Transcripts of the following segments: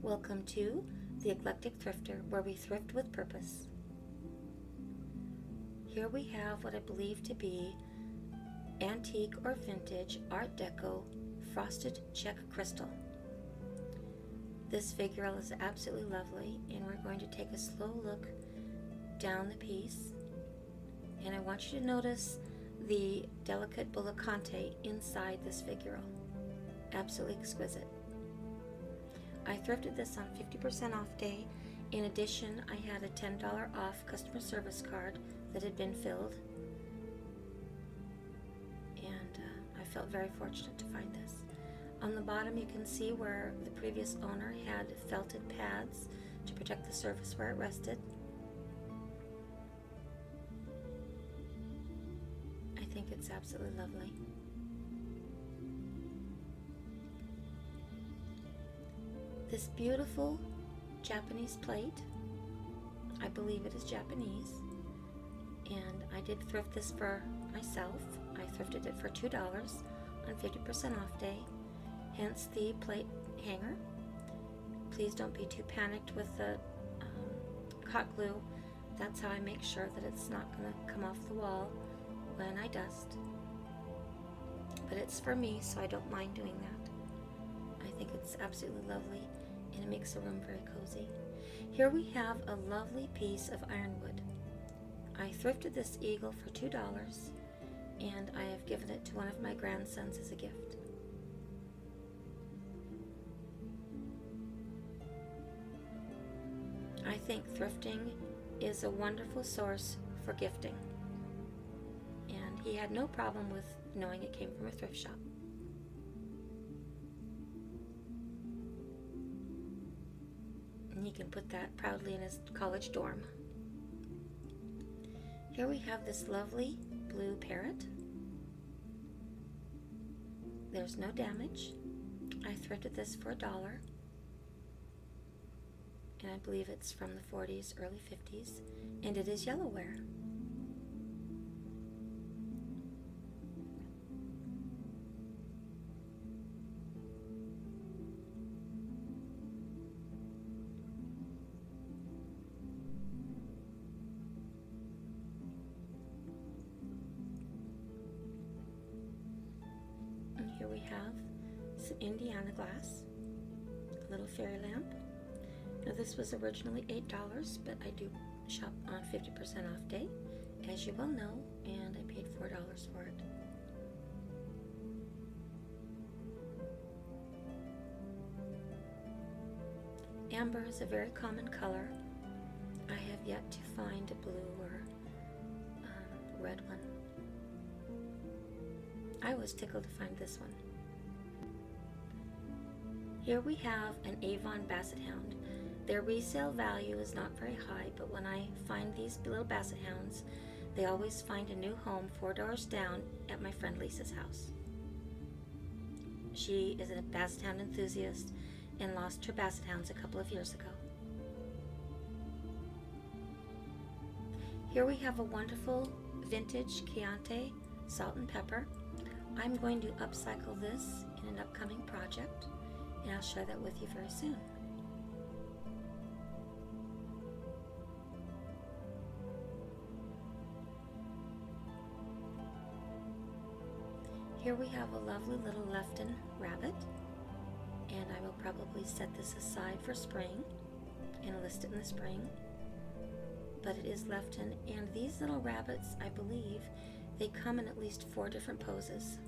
Welcome to The Eclectic Thrifter, where we thrift with purpose. Here we have what I believe to be antique or vintage Art Deco frosted Czech crystal. This figure is absolutely lovely, and we're going to take a slow look down the piece. And I want you to notice the delicate bullicante inside this figure. Absolutely exquisite. I thrifted this on 50% off day. In addition, I had a $10 off customer service card that had been filled. And I felt very fortunate to find this. On the bottom you can see where the previous owner had felted pads to protect the surface where it rested. I think it's absolutely lovely. This beautiful Japanese plate, I believe it is Japanese, and I did thrift this for myself. I thrifted it for $2 on 50% off day, hence the plate hanger. Please don't be too panicked with the hot glue. That's how I make sure that it's not going to come off the wall when I dust. But it's for me, so I don't mind doing that. I think it's absolutely lovely, and it makes the room very cozy. Here we have a lovely piece of ironwood. I thrifted this eagle for $2, and I have given it to one of my grandsons as a gift. I think thrifting is a wonderful source for gifting, and he had no problem with knowing it came from a thrift shop. And he can put that proudly in his college dorm. Here we have this lovely blue parrot. There's no damage. I thrifted this for $1, and I believe it's from the 40s, early 50s, and it is yellowware. Here we have some Indiana glass, a little fairy lamp. Now this was originally $8, but I do shop on 50% off day, as you well know, and I paid $4 for it. Amber is a very common color. I have yet to find a blue or red one. I was tickled to find this one. Here we have an Avon Basset Hound. Their resale value is not very high, but when I find these little Basset Hounds, they always find a new home 4 doors down at my friend Lisa's house. She is a Basset Hound enthusiast and lost her Basset Hounds a couple of years ago. Here we have a wonderful vintage Chianti salt and pepper. I'm going to upcycle this in an upcoming project, and I'll share that with you very soon. Here we have a lovely little Lefton rabbit, and I will probably set this aside for spring and list it in the spring. But it is Lefton, and these little rabbits, I believe, they come in at least 4 different poses.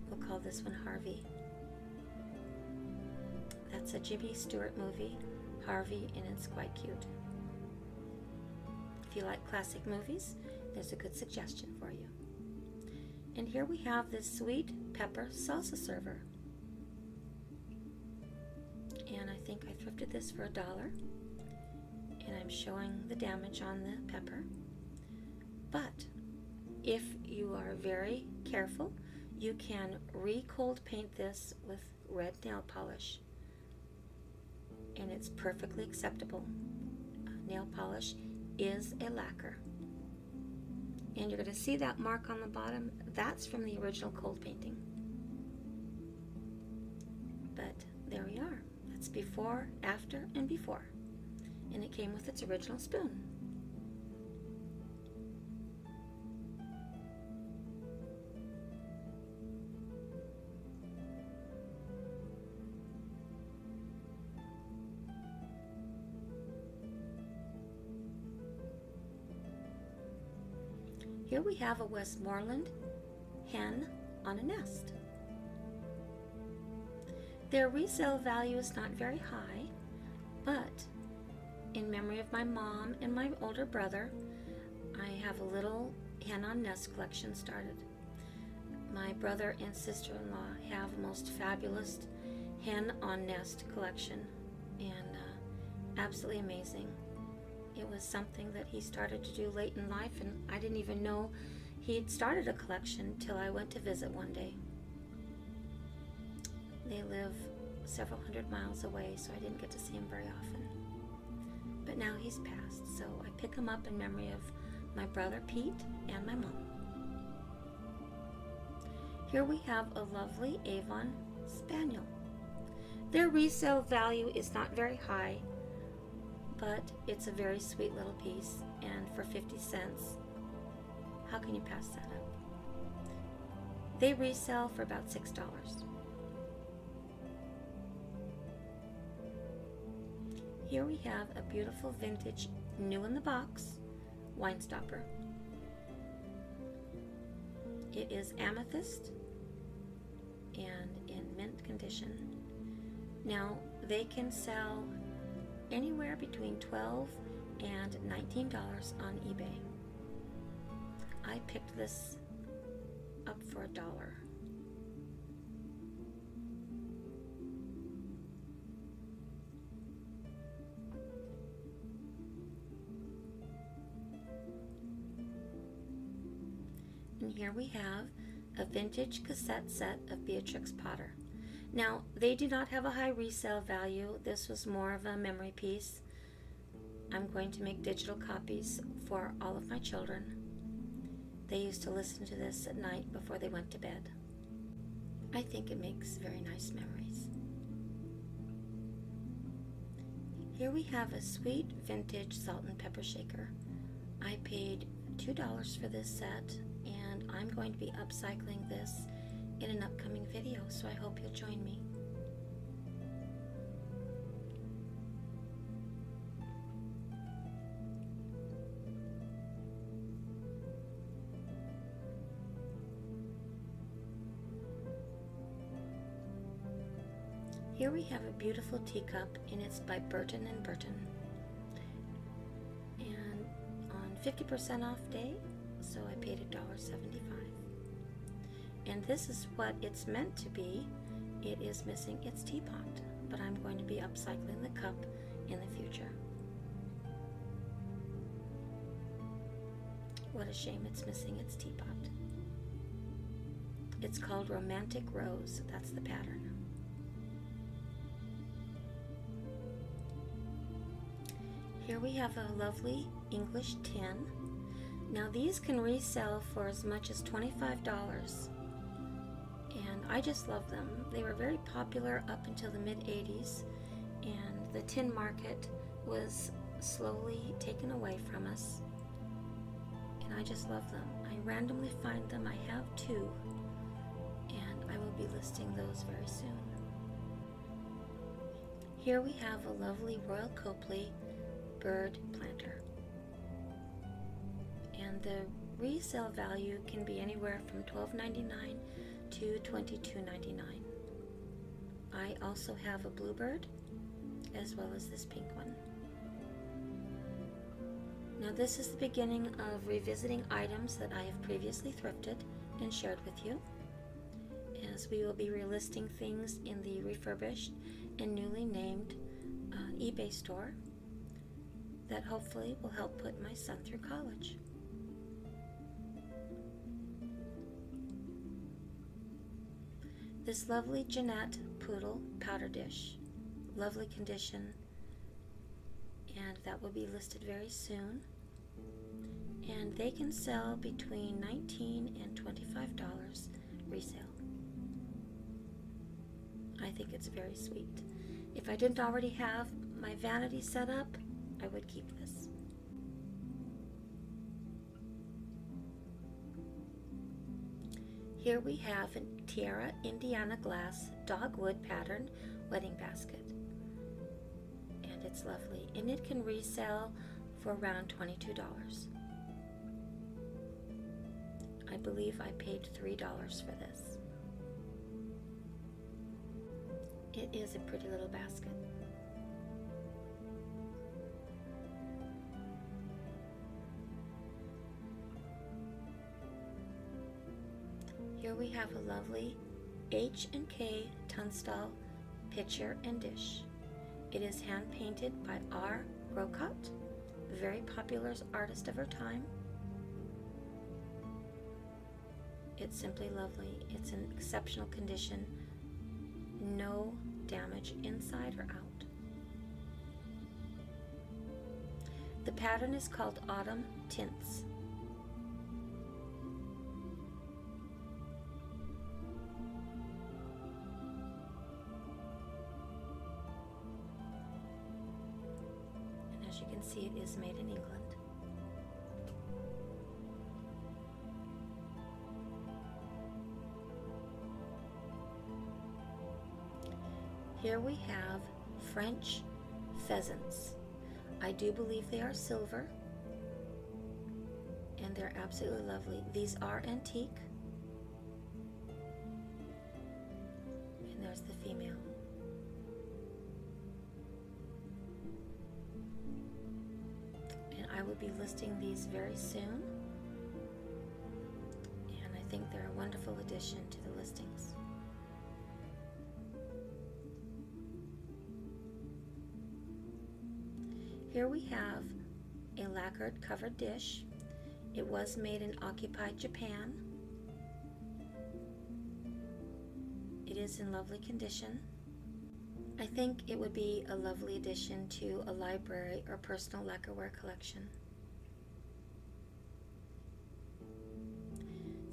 We'll call this one Harvey. That's a Jimmy Stewart movie, Harvey, and it's quite cute. If you like classic movies, there's a good suggestion for you. And here we have this sweet pepper salsa server. And I think I thrifted this for $1. And I'm showing the damage on the pepper. But if you are very careful, you can re-cold paint this with red nail polish, and it's perfectly acceptable. Nail polish is a lacquer. And you're going to see that mark on the bottom. That's from the original cold painting. But there we are. That's before, after, and before. And it came with its original spoon. Here we have a Westmoreland hen on a nest. Their resale value is not very high, but in memory of my mom and my older brother, I have a little hen on nest collection started. My brother and sister-in-law have the most fabulous hen on nest collection, and absolutely amazing. It was something that he started to do late in life, and I didn't even know he'd started a collection till I went to visit one day. They live several hundred miles away, so I didn't get to see him very often. But now he's passed, so I pick him up in memory of my brother Pete and my mom. Here we have a lovely Avon Spaniel. Their resale value is not very high, but it's a very sweet little piece, and for 50 cents, how can you pass that up? They resell for about $6. Here we have a beautiful vintage, new in the box, wine stopper. It is amethyst and in mint condition. Now, they can sell anywhere between $12 and $19 on eBay. I picked this up for $1. And here we have a vintage cassette set of Beatrix Potter. Now, they do not have a high resale value. This was more of a memory piece. I'm going to make digital copies for all of my children. They used to listen to this at night before they went to bed. I think it makes very nice memories. Here we have a sweet vintage salt and pepper shaker. I paid $2 for this set, and I'm going to be upcycling this in an upcoming video, so I hope you'll join me. Here we have a beautiful teacup, and it's by Burton & Burton. And on 50% off day, so I paid $1.75. And this is what it's meant to be. It is missing its teapot, but I'm going to be upcycling the cup in the future. What a shame it's missing its teapot. It's called Romantic Rose. That's the pattern. Here we have a lovely English tin. Now these can resell for as much as $25. And I just love them. They were very popular up until the mid-80s, and the tin market was slowly taken away from us, and I just love them. I randomly find them. I have two, and I will be listing those very soon. Here we have a lovely Royal Copley bird planter, and the resale value can be anywhere from $12.99 to $22.99. I also have a bluebird as well as this pink one. Now this is the beginning of revisiting items that I have previously thrifted and shared with you, as we will be relisting things in the refurbished and newly named eBay store that hopefully will help put my son through college. This lovely Jeanette Poodle powder dish, lovely condition, and that will be listed very soon. and they can sell between $19 and $25 resale. I think it's very sweet. If I didn't already have my vanity set up, I would keep this. Here we have a Tierra Indiana glass dogwood pattern wedding basket. And it's lovely. And it can resell for around $22. I believe I paid $3 for this. It is a pretty little basket. Here we have a lovely H&K Tunstall pitcher and dish. It is hand painted by R. Grocott, a very popular artist of her time. It's simply lovely. It's in exceptional condition. No damage inside or out. The pattern is called Autumn Tints. And as you can see, it is made in England. Here we have French pheasants. I do believe they are silver, and they're absolutely lovely. These are antique, and there's the female. And I will be listing these very soon, and I think they're a wonderful addition to the listings. Here we have a lacquered covered dish. It was made in occupied Japan. It is in lovely condition. I think it would be a lovely addition to a library or personal lacquerware collection.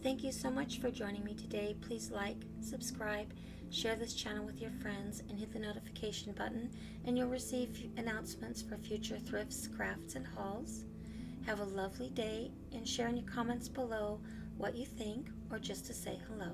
Thank you so much for joining me today. Please like, subscribe, share this channel with your friends, and hit the notification button, and you'll receive announcements for future thrifts, crafts, and hauls. Have a lovely day, and share in your comments below what you think or just to say hello.